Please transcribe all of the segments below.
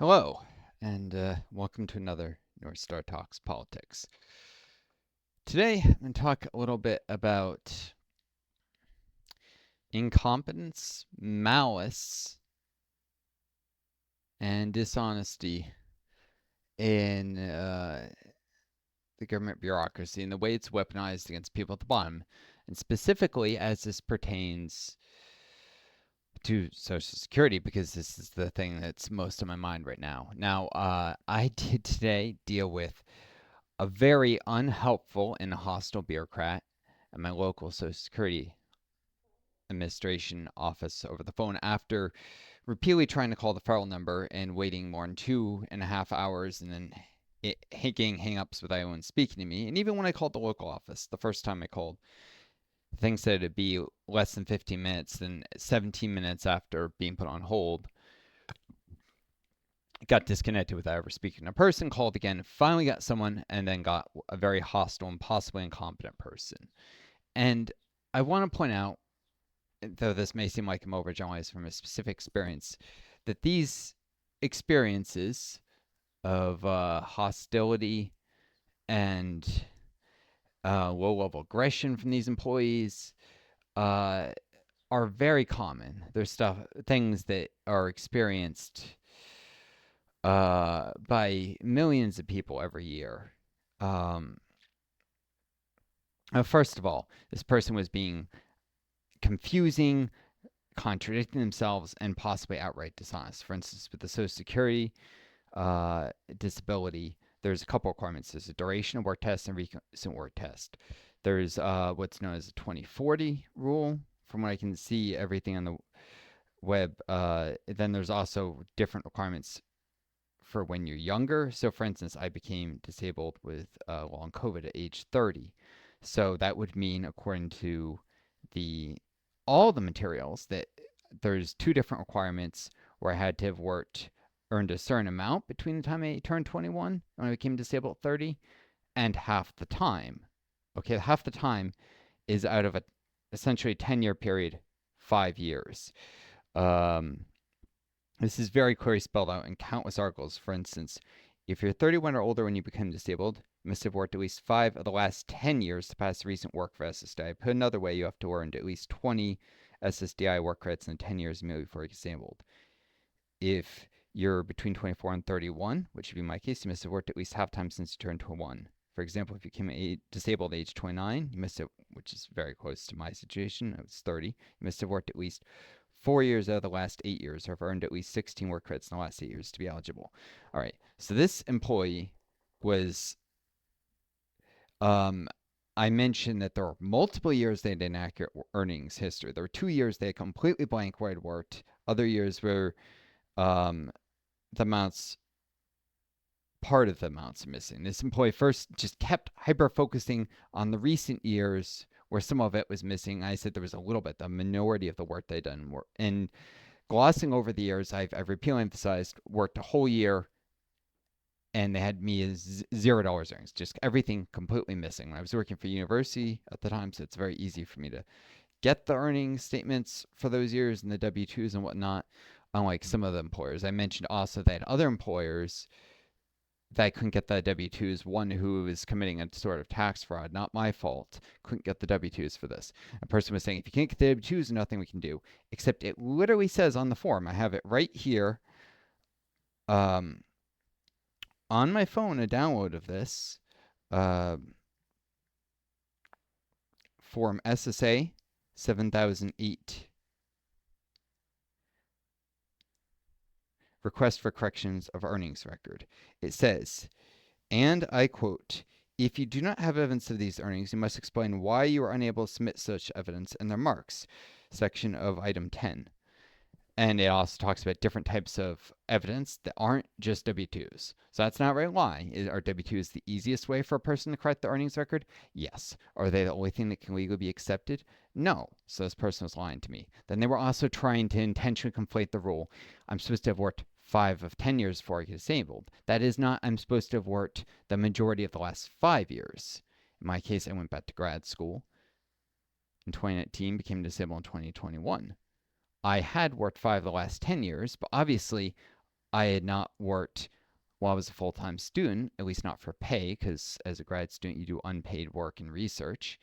Hello, and welcome to another Northstar Talks Politics. Today, I'm going to talk a little bit about incompetence, malice, and dishonesty in the government bureaucracy and the way it's weaponized against people at the bottom, and specifically as this pertains to Social Security, because this is the thing that's most on my mind right now. Now, I did today deal with a very unhelpful and hostile bureaucrat at my local Social Security Administration office over the phone after repeatedly trying to call the federal number and waiting more than 2.5 hours and then getting hang-ups without anyone speaking to me. And even when I called the local office, the first time I called, things said it'd be less than 15 minutes. Then 17 minutes after being put on hold, got disconnected without ever speaking to a person, called again, finally got someone, and then got a very hostile and possibly incompetent person. And I want to point out, though this may seem like I'm overgeneralizing from a specific experience, that these experiences of hostility and low-level aggression from these employees are very common. There's things that are experienced by millions of people every year. Um, First of all, this person was being confusing, contradicting themselves, and possibly outright dishonest. For instance, with the Social Security disability, there's a couple requirements. There's a duration of work test and recent work test. There's what's known as the 2040 rule. From what I can see, everything on the web. Then there's also different requirements for when you're younger. So, for instance, I became disabled with long COVID at age 30. So that would mean, according to the all the materials, that there's two different requirements where I had to have earned a certain amount between the time I turned 21 and when I became disabled at 30, and half the time. Okay, half the time is out of a essentially 10-year period, 5 years. Um, This is very clearly spelled out in countless articles. For instance, if you're 31 or older when you become disabled, you must have worked at least 5 of the last 10 years to pass recent work for SSDI. Put another way, you have to earn at least 20 SSDI work credits in 10 years immediately before you're disabled. If you're between 24 and 31, which would be my case, you must have worked at least half time since you turned 21. For example, if you became disabled at age 29, you must have, which is very close to my situation, I was 30, you must have worked at least 4 years out of the last 8 years, or have earned at least 16 work credits in the last 8 years to be eligible. All right, so this employee was, I mentioned that there were multiple years they had inaccurate earnings history. There were 2 years they had completely blank where I'd worked. Other years where the amounts, part of the amounts missing. This employee first just kept hyper focusing on the recent years where some of it was missing. I said there was a little bit, the minority of the work they'd done. And glossing over the years, I've repeatedly emphasized, worked a whole year, and they had me as $0 earnings, just everything completely missing. I was working for university at the time, so it's very easy for me to get the earnings statements for those years and the W-2s and whatnot, unlike some of the employers. I mentioned also that other employers that I couldn't get the W-2s. One who was committing a sort of tax fraud, not my fault, couldn't get the W-2s for this. A person was saying, if you can't get the W-2s, nothing we can do. Except it literally says on the form, I have it right here on my phone, a download of this, form SSA 7008. Request for corrections of earnings record. It says, and I quote, if you do not have evidence of these earnings, you must explain why you are unable to submit such evidence and their marks, section of item 10. And it also talks about different types of evidence that aren't just W-2s. So that's not right lie. Are W-2s the easiest way for a person to correct the earnings record? Yes. Are they the only thing that can legally be accepted? No. So this person was lying to me. Then they were also trying to intentionally conflate the rule. I'm supposed to have worked 5 of 10 years before I get disabled. That is not, I'm supposed to have worked the majority of the last 5 years. In my case, I went back to grad school in 2019, became disabled in 2021. I had worked 5 of the last 10 years, but obviously I had not worked while I was a full-time student, at least not for pay, because as a grad student, you do unpaid work and research.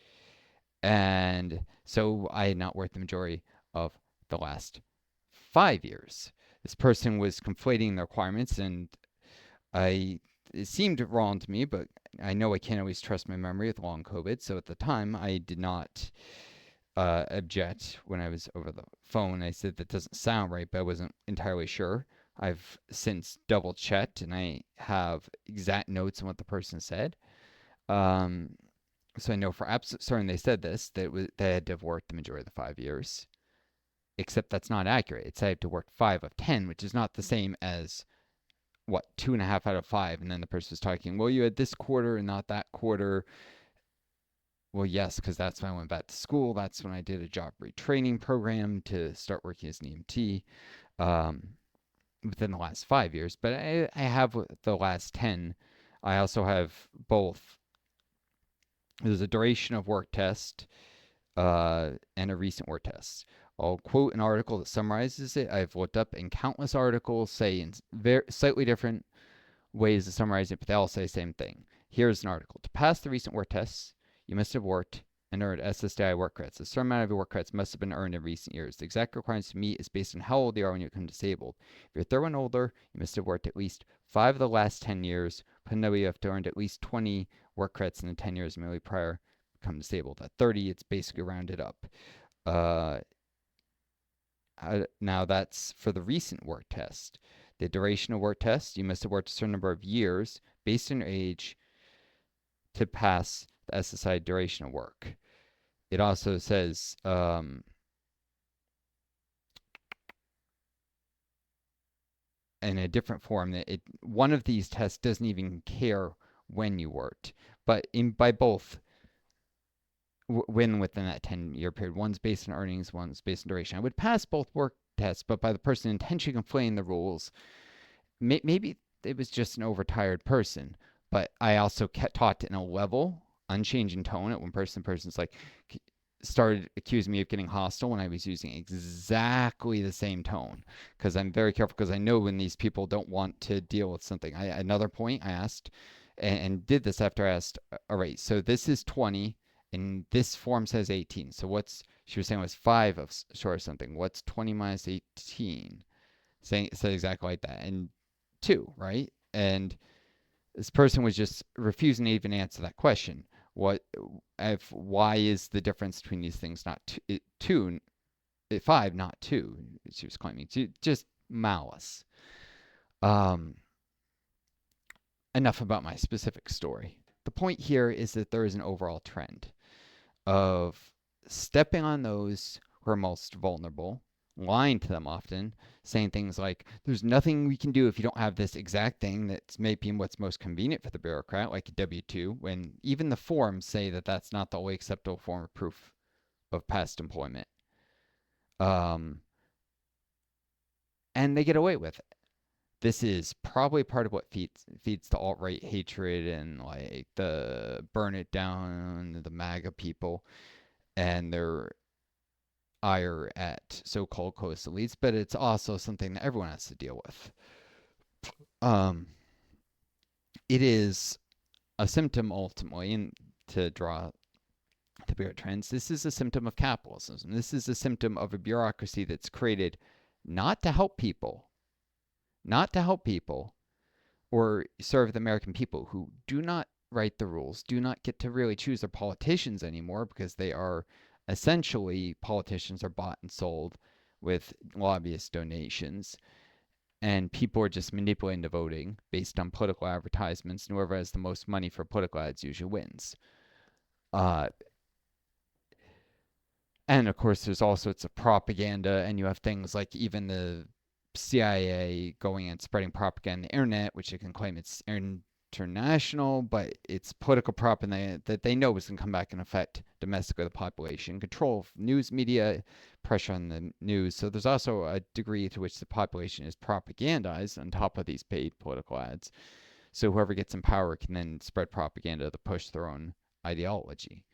And so I had not worked the majority of the last 5 years. This person was conflating the requirements, and I it seemed wrong to me, but I know I can't always trust my memory with long COVID. So at the time, I did not object when I was over the phone. I said that doesn't sound right, but I wasn't entirely sure. I've since double checked, and I have exact notes on what the person said. Um, so I know for absolute certain they said this, that they had to have worked the majority of the 5 years. Except that's not accurate. It said I had to work 5 of 10, which is not the same as what, 2.5 out of 5. And then the person was talking, well, you had this quarter and not that quarter. Well, yes, because that's when I went back to school. That's when I did a job retraining program to start working as an EMT within the last 5 years. But I have the last 10. I also have both. There's a duration of work test and a recent work test. I'll quote an article that summarizes it. I've looked up in countless articles, say in slightly different ways to summarize it, but they all say the same thing. Here's an article. To pass the recent work tests, you must have worked and earned SSDI work credits. A certain amount of your work credits must have been earned in recent years. The exact requirements to meet is based on how old you are when you become disabled. If you're 31 and older, you must have worked at least 5 of the last 10 years. Put in you have to earn at least 20 work credits in the 10 years immediately prior to become disabled. At 30, it's basically rounded up. Uh, Now that's for the recent work test. The duration of work test, you must have worked a certain number of years based on your age to pass the SSI duration of work. It also says in a different form that one of these tests doesn't even care when you worked, but by both when within that 10-year period. One's based on earnings, one's based on duration. I would pass both work tests, but by the person intentionally conflating the rules, maybe it was just an overtired person, but I also kept taught in a level, unchanging tone. At one person's like started accusing me of getting hostile when I was using exactly the same tone, because I'm very careful, because I know when these people don't want to deal with something. Another point I asked, and did this after I asked, all right, so this is 20 and this form says 18. So what's, she was saying was 5 of short of something. What's 20 minus 18? Saying, said exactly like that. And 2, right? And this person was just refusing to even answer that question. Why is the difference between these things not 5, not 2? She was claiming just malice. Enough about my specific story. The point here is that there is an overall trend of stepping on those who are most vulnerable, lying to them often, saying things like, there's nothing we can do if you don't have this exact thing that's maybe what's most convenient for the bureaucrat, like a W-2, when even the forms say that that's not the only acceptable form of proof of past employment. And they get away with it. This is probably part of what feeds the alt-right hatred and like the burn it down, the MAGA people, and their ire at so-called coastal elites, but it's also something that everyone has to deal with. It is a symptom ultimately, and to draw the bigger trends, this is a symptom of capitalism. This is a symptom of a bureaucracy that's created not to help people, or serve the American people who do not write the rules, do not get to really choose their politicians anymore, because they are essentially, politicians are bought and sold with lobbyist donations, and people are just manipulating the voting based on political advertisements, and whoever has the most money for political ads usually wins. And of course, there's all sorts of propaganda, and you have things like even the CIA going and spreading propaganda on the internet, which it can claim it's international, but it's political propaganda that they know is going to come back and affect domestically the population. Control of news media, pressure on the news. So there's also a degree to which the population is propagandized on top of these paid political ads. So whoever gets in power can then spread propaganda to push their own ideology.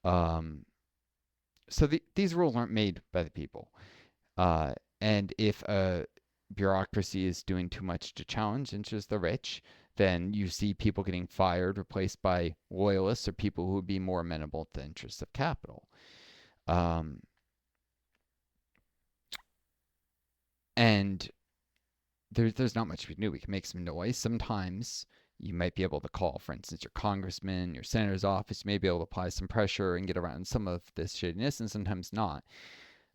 So these rules aren't made by the people. And if bureaucracy is doing too much to challenge interests of the rich, then you see people getting fired, replaced by loyalists or people who would be more amenable to the interests of capital. Um, and there's not much we can do. We can make some noise. Sometimes you might be able to call, for instance, your congressman, your senator's office. You may be able to apply some pressure and get around some of this shittiness, and sometimes not.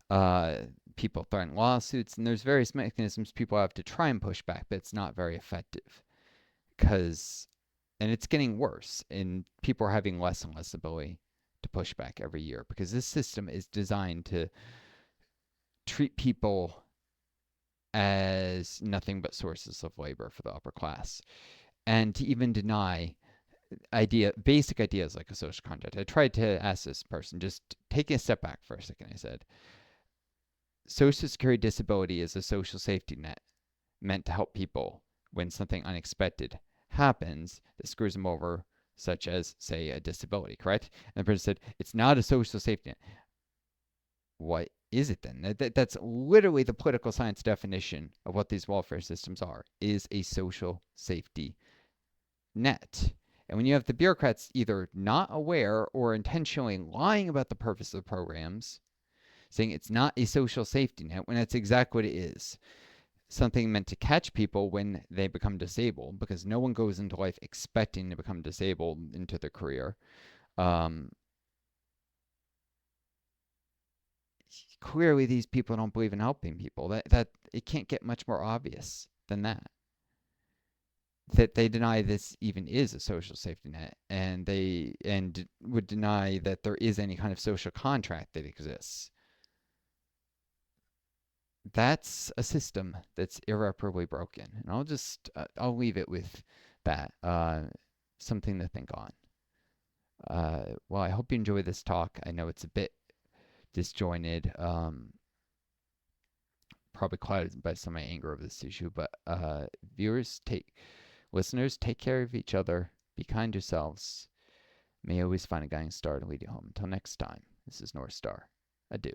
Uh, People threaten lawsuits, and there's various mechanisms people have to try and push back, but it's not very effective. Because, and it's getting worse, and people are having less and less ability to push back every year because this system is designed to treat people as nothing but sources of labor for the upper class, and to even deny basic ideas like a social contract. I tried to ask this person, just taking a step back for a second. I said, Social Security disability is a social safety net meant to help people when something unexpected happens that screws them over, such as, say, a disability, correct? And the person said, it's not a social safety net. What is it then? That's literally the political science definition of what these welfare systems are, is a social safety net. And when you have the bureaucrats either not aware or intentionally lying about the purpose of the programs, saying it's not a social safety net when that's exactly what it is, something meant to catch people when they become disabled, because no one goes into life expecting to become disabled into their career. Clearly, these people don't believe in helping people. That it can't get much more obvious than that. That they deny this even is a social safety net, and they would deny that there is any kind of social contract that exists. That's a system that's irreparably broken, and I'll leave it with that. Something to think on. Well, I hope you enjoy this talk. I know it's a bit disjointed, probably clouded by some of my anger over this issue, but listeners, take care of each other, be kind to yourselves. May you always find a guiding star to lead you home. Until next time, this is Northstar. Adieu.